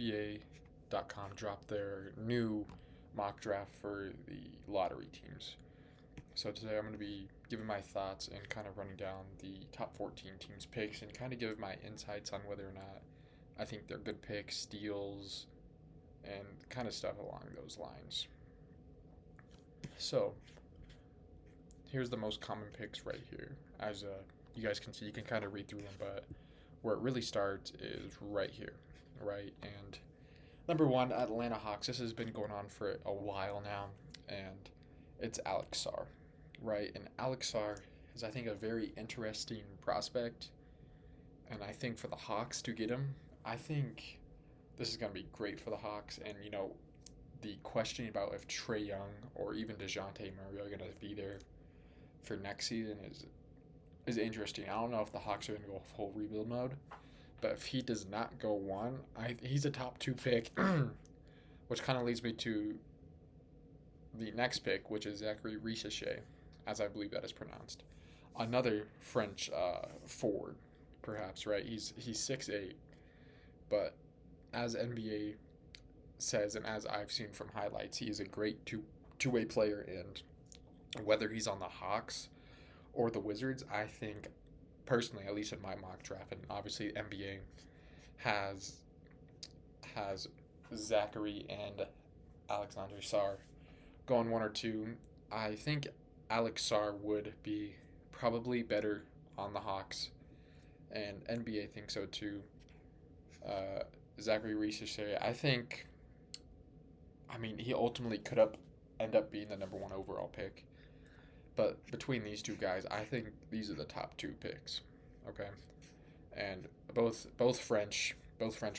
NBA.com dropped their new mock draft for the lottery teams. So today I'm going to be giving my thoughts and kind of running down the top 14 teams picks and kind of give my insights on whether or not I think they're good picks, steals, and kind of stuff along those lines. So here's the most common picks right here. As you guys can see, you can kind of read through them, but where it really starts is right here, right? And number one, Atlanta Hawks. This has been going on for a while now, and it's Alex Sarr, right? And Alex Sarr is, I think, a very interesting prospect, and I think for the Hawks to get him, I think this is going to be great for the Hawks. And the question about if Trae Young or even Dejounte Murray are going to be there for next season is interesting. I don't know if the Hawks are going to go full rebuild mode, but if he does not go one, he's a top two pick, which kind of leads me to the next pick, which is Zachary Risacher, as I believe that is pronounced. Another French forward, perhaps, right? He's 6'8", but as NBA says, and as I've seen from highlights, he is a great two-way player, and whether he's on the Hawks or the Wizards, I think personally, at least in my mock draft, and obviously NBA has Zachary and Alexander Sarr going one or two. I think Alex Sarr would be probably better on the Hawks, and NBA thinks so too. Zachary Risacher, I mean, he ultimately could end up being the number one overall pick. But between these two guys, I think these are the top two picks. Okay, and both French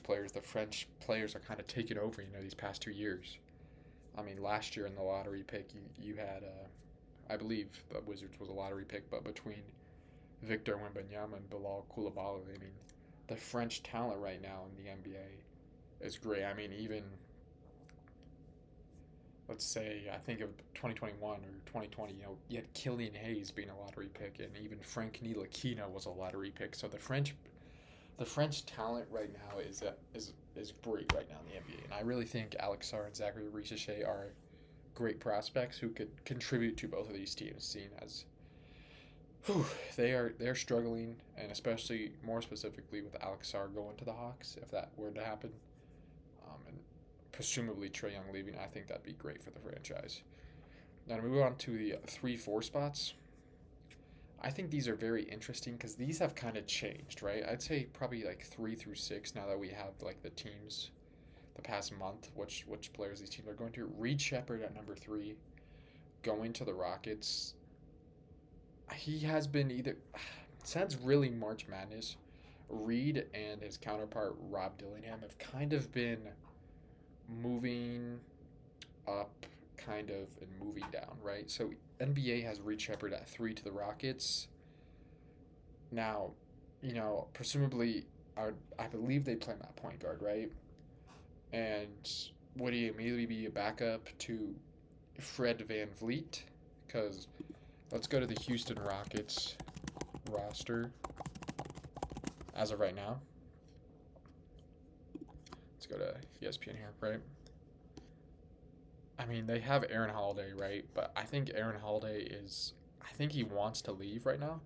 players. The French players are kind of taking over. These past 2 years. I mean, last year in the lottery pick, you had, I believe the Wizards was a lottery pick, but between Victor Wembanyama and Bilal Koulibaly, I mean, the French talent right now in the NBA is great. I mean, even let's say I think of 2021 or 2020, you had Killian Hayes being a lottery pick, and even Frank Ntilikina was a lottery pick. So the French talent right now is great right now in the NBA, and I really think Alex Sarr and Zachary Risacher are great prospects who could contribute to both of these teams, seeing as they're struggling, and especially more specifically with Alex Sarr going to the Hawks, if that were to happen, and presumably Trae Young leaving. I think that'd be great for the franchise. Now to move on to the 3-4 spots. I think these are very interesting because these have kind of changed, right? I'd say probably like 3 through 6 now that we have like the teams the past month, which players these teams are going to. Reed Shepherd at number 3, going to the Rockets. He has been either since really March Madness. Reed and his counterpart Rob Dillingham have kind of been moving up, kind of, and moving down, right? So NBA has Reed Shepherd at 3 to the Rockets. Now, presumably, I believe they play him at point guard, right? And would he immediately be a backup to Fred Van Vliet? Because let's go to the Houston Rockets roster as of right now. Let's go to ESPN here, right? I mean, they have Aaron Holiday, right? But I think Aaron Holiday I think he wants to leave right now.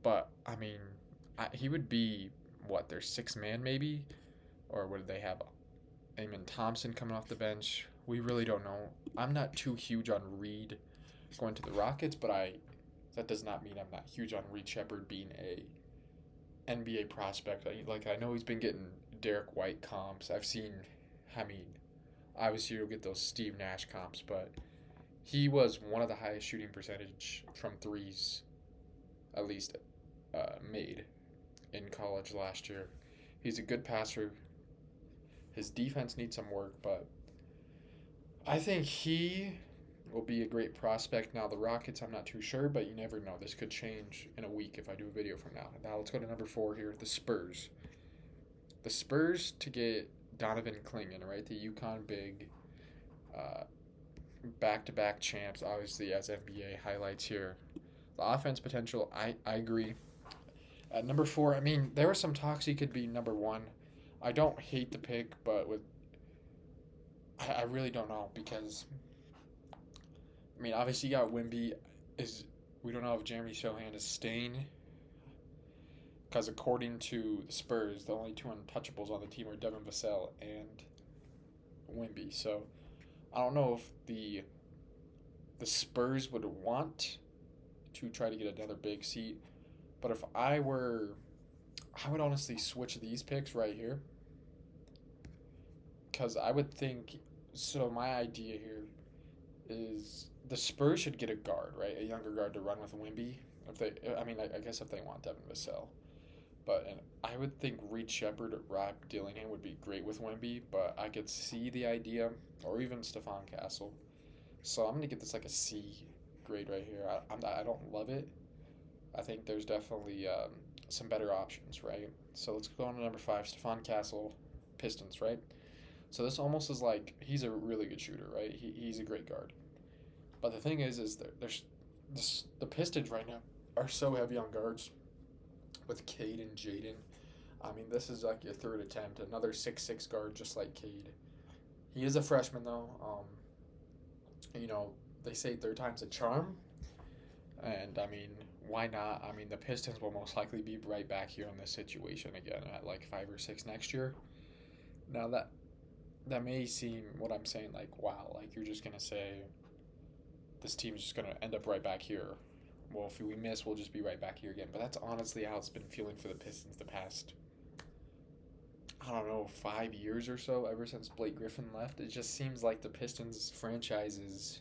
But, I mean, he would be, their sixth man maybe? Or would they have Amen Thompson coming off the bench? We really don't know. I'm not too huge on Reed going to the Rockets, but that does not mean I'm not huge on Reed Shepherd being a NBA prospect. I know he's been getting Derek White comps. Obviously you'll get those Steve Nash comps, but he was one of the highest shooting percentage from threes, at least made in college last year. He's a good passer. His defense needs some work, but I think he will be a great prospect. Now, the Rockets, I'm not too sure, but you never know. This could change in a week if I do a video from now. Now, let's go to number 4 here, the Spurs. The Spurs to get Donovan Clingan, right? The UConn big, back-to-back champs, obviously, as NBA highlights here. The offense potential, I agree. At number 4, I mean, there were some talks he could be number 1. I don't hate the pick, but I really don't know because I mean obviously you got Wimby. Is We don't know if Jeremy Sohan is staying because according to the Spurs, the only two untouchables on the team are Devin Vassell and Wimby. So I don't know if the Spurs would want to try to get another big seat, but if I would honestly switch these picks right here because I would think. So my idea here is the Spurs should get a guard, right? A younger guard to run with Wimby. If they, I mean, I guess if they want Devin Vassell, but and I would think Reed Shepard or Rob Dillingham would be great with Wimby, but I could see the idea, or even Stefan Castle. So I'm gonna get this like a C grade right here. I don't love it. I think there's definitely some better options, right? So let's go on to number 5, Stefan Castle, Pistons, right? So this almost is like he's a really good shooter, right? He's a great guard. But the thing is there's the Pistons right now are so heavy on guards with Cade and Jaden. I mean, this is like your third attempt, another 6'6" guard just like Cade. He is a freshman though. You know, they say third time's a charm, and I mean, why not? I mean, the Pistons will most likely be right back here in this situation again at like 5 or 6 next year. Now that may seem what I'm saying like wow, like you're just gonna say this team's just gonna end up right back here. Well, if we miss, we'll just be right back here again. But that's honestly how it's been feeling for the Pistons the past, I don't know, 5 years or so, ever since Blake Griffin left. It just seems like the Pistons franchise is,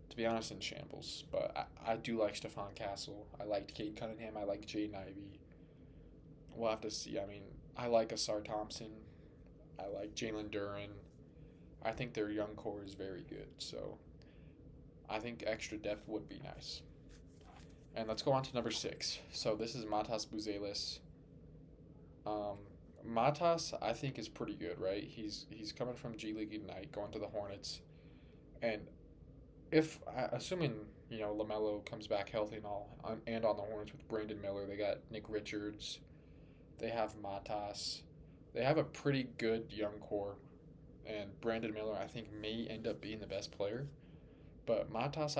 to be honest, in shambles. But I do like Stephon Castle. I liked Cade Cunningham. I like Jaden Ivey. We'll have to see. I mean, I like Asar Thompson. I like Jalen Duren. I think their young core is very good. So I think extra depth would be nice. And let's go on to number 6. So this is Matas Buzelis. Um, Matas, I think, is pretty good, right? He's coming from G League Ignite, going to the Hornets, and if assuming Lamelo comes back healthy and all, and on the Hornets with Brandon Miller, they got Nick Richards, they have Matas, they have a pretty good young core, and Brandon Miller I think may end up being the best player, but Matas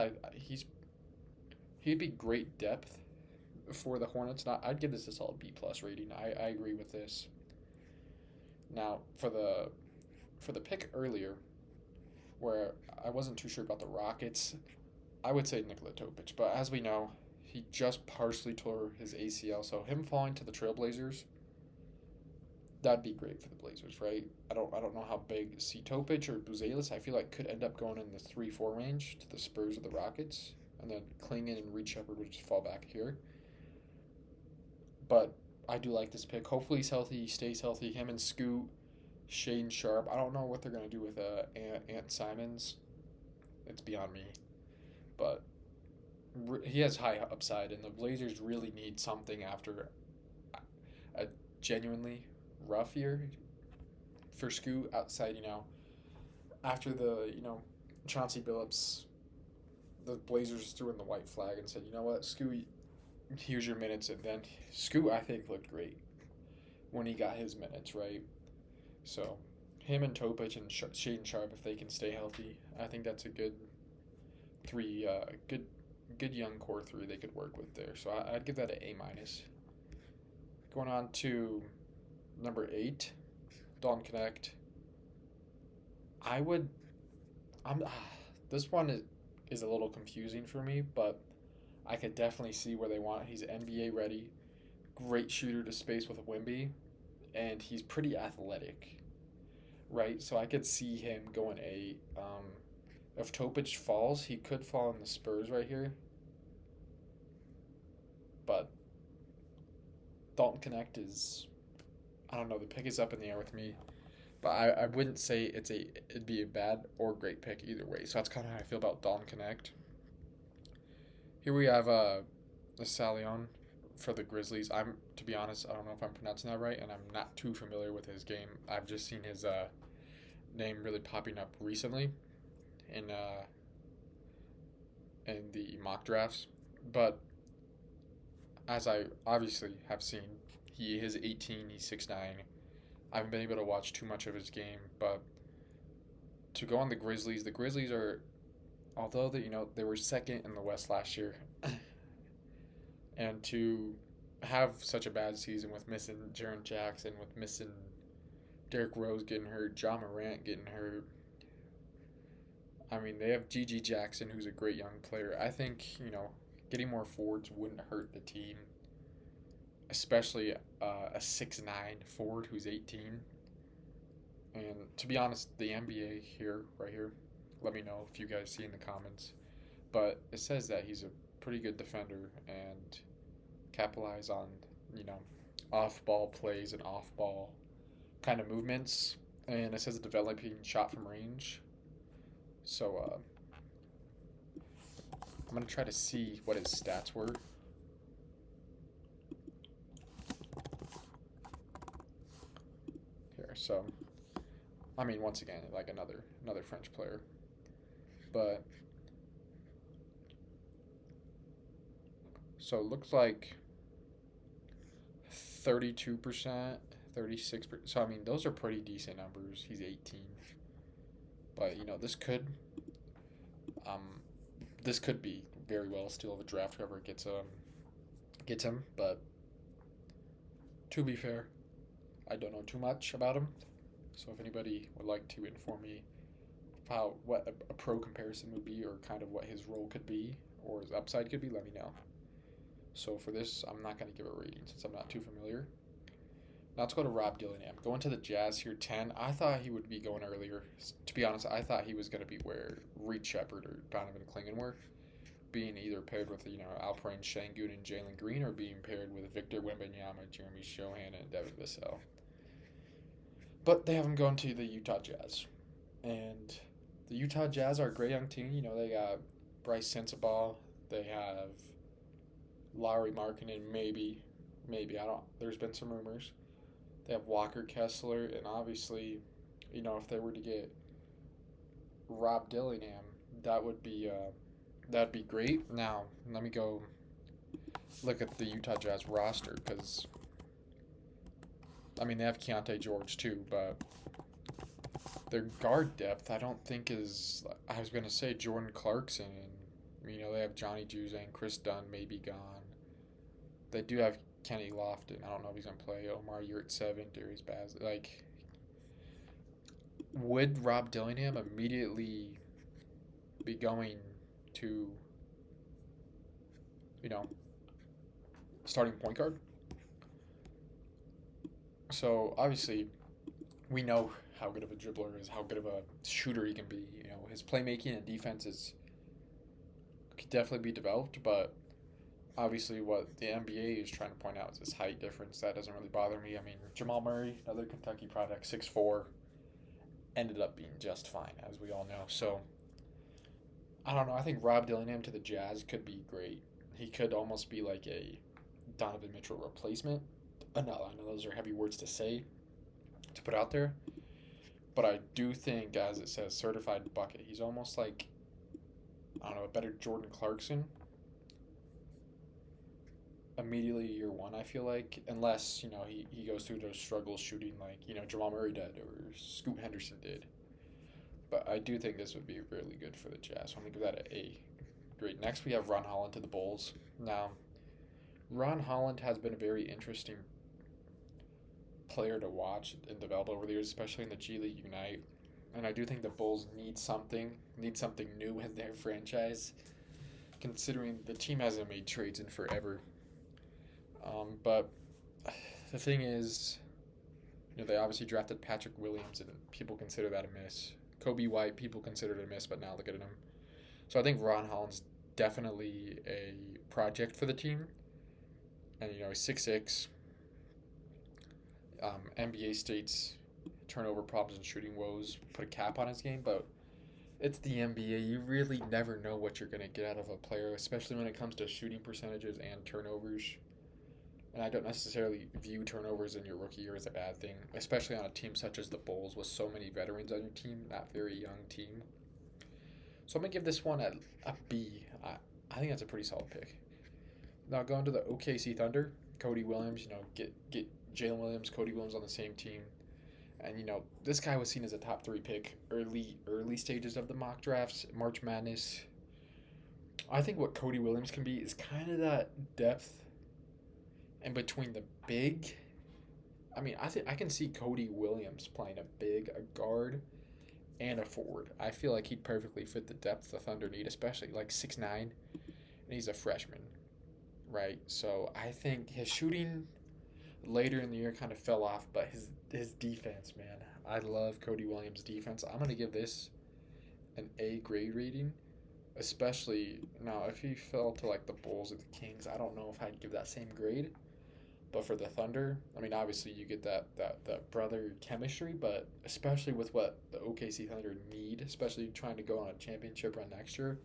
he'd be great depth for the Hornets. Not I'd give this a solid B plus rating. I agree with this. Now for the pick earlier, where I wasn't too sure about the Rockets, I would say Nikola Topic. But as we know, he just partially tore his ACL, so him falling to the Trailblazers, that'd be great for the Blazers, right? I don't know how big C Topic or Buzelis I feel like could end up going in the 3-4 range to the Spurs or the Rockets, and then Klingon and Reed Shepard would just fall back here. But I do like this pick. Hopefully he's healthy, he stays healthy. Him and Scoot, Shane Sharp. I don't know what they're gonna do with Ant Simons. It's beyond me. But he has high upside, and the Blazers really need something after a genuinely rough year for Scoot. Outside, after the Chauncey Billups, the Blazers threw in the white flag and said, you know what, Scoot, here's your minutes, and then Scoot I think looked great when he got his minutes, right? So him and Topic and Shaden Sharp, if they can stay healthy, I think that's a good three, good young core three they could work with there. So I'd give that an A minus. Going on to number 8, Dalton Connect. I would, I'm, this one is a little confusing for me, but I could definitely see where they want it. He's NBA ready, great shooter to space with Wimby, and he's pretty athletic, right? So I could see him going A. If Topic falls, he could fall in the Spurs right here, but Dalton Connect is, I don't know, the pick is up in the air with me, but I wouldn't say it'd be a bad or great pick either way. So that's kind of how I feel about Dalton Connect. Here we have the Salion for the Grizzlies. To be honest, I don't know if I'm pronouncing that right, and I'm not too familiar with his game. I've just seen his name really popping up recently in the mock drafts. But as I obviously have seen, he is 18. He's 6'9", I haven't been able to watch too much of his game, but to go on the Grizzlies are, although they were second in the West last year, and to have such a bad season with missing Jaren Jackson, with missing Derrick Rose getting hurt, John Morant getting hurt. I mean, they have G.G. Jackson, who's a great young player. I think getting more forwards wouldn't hurt the team, especially a 6'9" forward who's 18. And to be honest, the NBA here, right here, let me know if you guys see in the comments. But it says that he's a pretty good defender and capitalize on, you know, off ball plays and off ball kind of movements. And it says developing shot from range. So I'm going to try to see what his stats were. Here, so I mean, once again, like another French player, but so it looks like 32%, 36%. So I mean, those are pretty decent numbers. He's 18, but um this could be very well still of a draft whoever gets him. But to be fair, I don't know too much about him. So if anybody would like to inform me how what a pro comparison would be, or kind of what his role could be, or his upside could be, let me know. So for this, I'm not going to give a rating since I'm not too familiar. Now let's go to Rob Dillingham. Going to the Jazz here, 10. I thought he would be going earlier. To be honest, I thought he was going to be where Reed Shepard or Donovan Clingan were, being either paired with Alperen Sengun and Jalen Green, or being paired with Victor Wembanyama, Jeremy Sohan, and Devin Vassell. But they have him going to the Utah Jazz. And the Utah Jazz are a great young team. They got Bryce Sensabaugh. They have Lauri Markkanen, maybe. I don't. There's been some rumors. They have Walker Kessler, and obviously, if they were to get Rob Dillingham, that'd be great. Now, let me go look at the Utah Jazz roster, because I mean they have Keontae George too, but their guard depth I don't think is. I was gonna say Jordan Clarkson, and they have Johnny Juzang, Chris Dunn may be gone. They do have Kenny Lofton. I don't know if he's gonna play. Omar Yurtseven, Darius Baz. Like, would Rob Dillingham immediately be going to, starting point guard? So obviously, we know how good of a dribbler is, how good of a shooter he can be. His playmaking and defense could definitely be developed, but obviously what the NBA is trying to point out is this height difference. That doesn't really bother me. I mean, Jamal Murray, another Kentucky product, 6'4", ended up being just fine, as we all know. So, I don't know. I think Rob Dillingham to the Jazz could be great. He could almost be like a Donovan Mitchell replacement. I know those are heavy words to say, to put out there. But I do think, as it says, certified bucket. He's almost like, I don't know, a better Jordan Clarkson immediately year one, I feel like, unless he goes through those struggles shooting like Jamal Murray did or Scoot Henderson did. But I do think this would be really good for the Jazz. So I'm gonna give that an A. Great. Next we have Ron Holland to the Bulls. Now, Ron Holland has been a very interesting player to watch and develop over the years, especially in the G League Unite. And I do think the Bulls need something new in their franchise, considering the team hasn't made trades in forever. But the thing is, they obviously drafted Patrick Williams, and people consider that a miss. Kobe White, people considered it a miss, but now look at him. So I think Ron Holland's definitely a project for the team. And, he's 6'6". NBA states turnover problems and shooting woes put a cap on his game, but it's the NBA. You really never know what you're going to get out of a player, especially when it comes to shooting percentages and turnovers. And I don't necessarily view turnovers in your rookie year as a bad thing, especially on a team such as the Bulls with so many veterans on your team, that very young team. So I'm going to give this one a B. I think that's a pretty solid pick. Now going to the OKC Thunder, Cody Williams, get Jalen Williams, Cody Williams on the same team. And this guy was seen as a top 3 pick early stages of the mock drafts, March Madness. I think what Cody Williams can be is kind of that depth in between the big. I mean, I think I can see Cody Williams playing a big, a guard, and a forward. I feel like he'd perfectly fit the depth the Thunder need, especially like 6'9", and he's a freshman, right? So I think his shooting later in the year kind of fell off, but his defense, man, I love Cody Williams' defense. I'm gonna give this an A grade rating, especially now if he fell to like the Bulls or the Kings. I don't know if I'd give that same grade, but for the Thunder, I mean, obviously you get that brother chemistry, but especially with what the OKC Thunder need, especially trying to go on a championship run next year,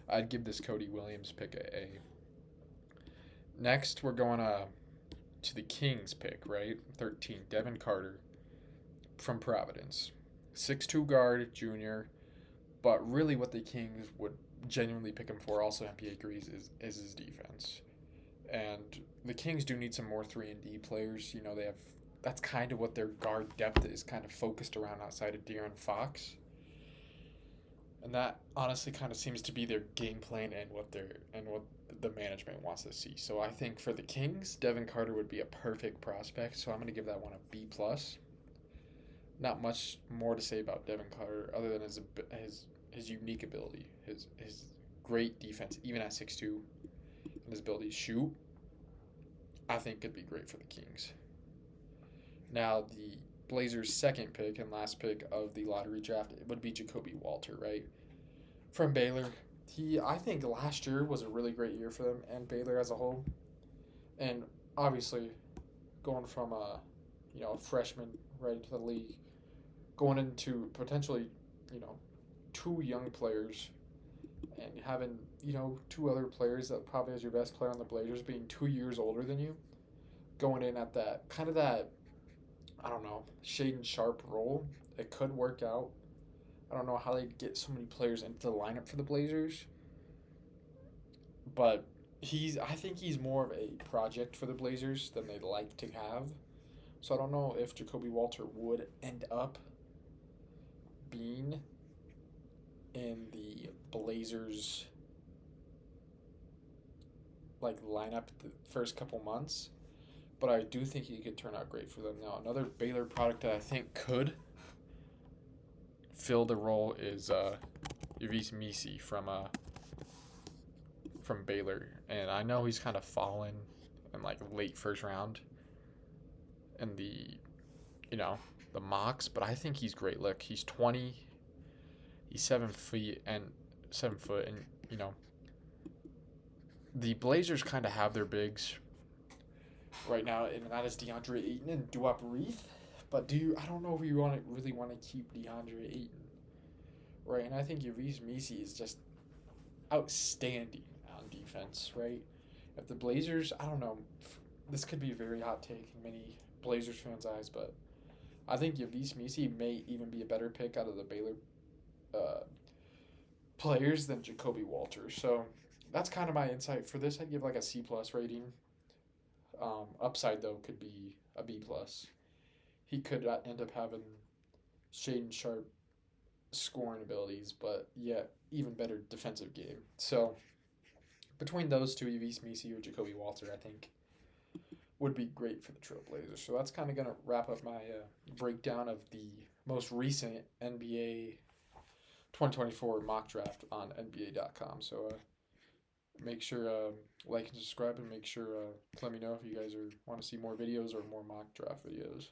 I'd give this Cody Williams pick a A. Next, we're going to the Kings pick, right? 13, Devin Carter from Providence. 6'2 guard, junior, but really what the Kings would genuinely pick him for, also NBA agrees, is his defense. And the Kings do need some more 3 and D players. They have that's kind of what their guard depth is kind of focused around outside of De'Aaron Fox. And that honestly kind of seems to be their game plan and what the management wants to see. So I think for the Kings, Devin Carter would be a perfect prospect. So I'm going to give that one a B plus. Not much more to say about Devin Carter other than his unique ability, his great defense, even at 6'2", and his ability to shoot. I think could be great for the Kings. Now the Blazers' second pick and last pick of the lottery draft, it would be Jacoby Walter, right? From Baylor. I think last year was a really great year for them and Baylor as a whole. And obviously, going from a freshman right into the league, going into potentially, 2 young players and having, 2 other players that probably as your best player on the Blazers being 2 years older than you, going in at that kind of that, I don't know, Shaden Sharp role, it could work out. I don't know how they get so many players into the lineup for the Blazers, but I think he's more of a project for the Blazers than they'd like to have. So I don't know if Jacoby Walter would end up being in the Blazers lineup the first couple months, but I do think he could turn out great for them. Now another Baylor product that I think could fill the role is Yves Missi from Baylor, and I know he's kind of fallen in late first round in the mocks, but I think he's great. Look, he's 20, he's 7 foot and the Blazers kind of have their bigs right now, and that is DeAndre Ayton and Duop Reith. But I don't know if you really want to keep DeAndre Ayton, right? And I think Yves Missi is just outstanding on defense, right? If the Blazers, I don't know, this could be a very hot take in many Blazers fans' eyes, but I think Yves Missi may even be a better pick out of the Baylor players than Jacoby Walter. So that's kind of my insight for this. I'd give a C plus rating. Upside though could be a B plus. He could end up having Shaden Sharp scoring abilities, but yet even better defensive game. So between those two, Yves Missi or Jacoby Walter, I think would be great for the Trailblazers. So that's kind of going to wrap up my breakdown of the most recent NBA 2024 mock draft on NBA.com. So make sure like and subscribe, and make sure to let me know if you guys want to see more videos or more mock draft videos.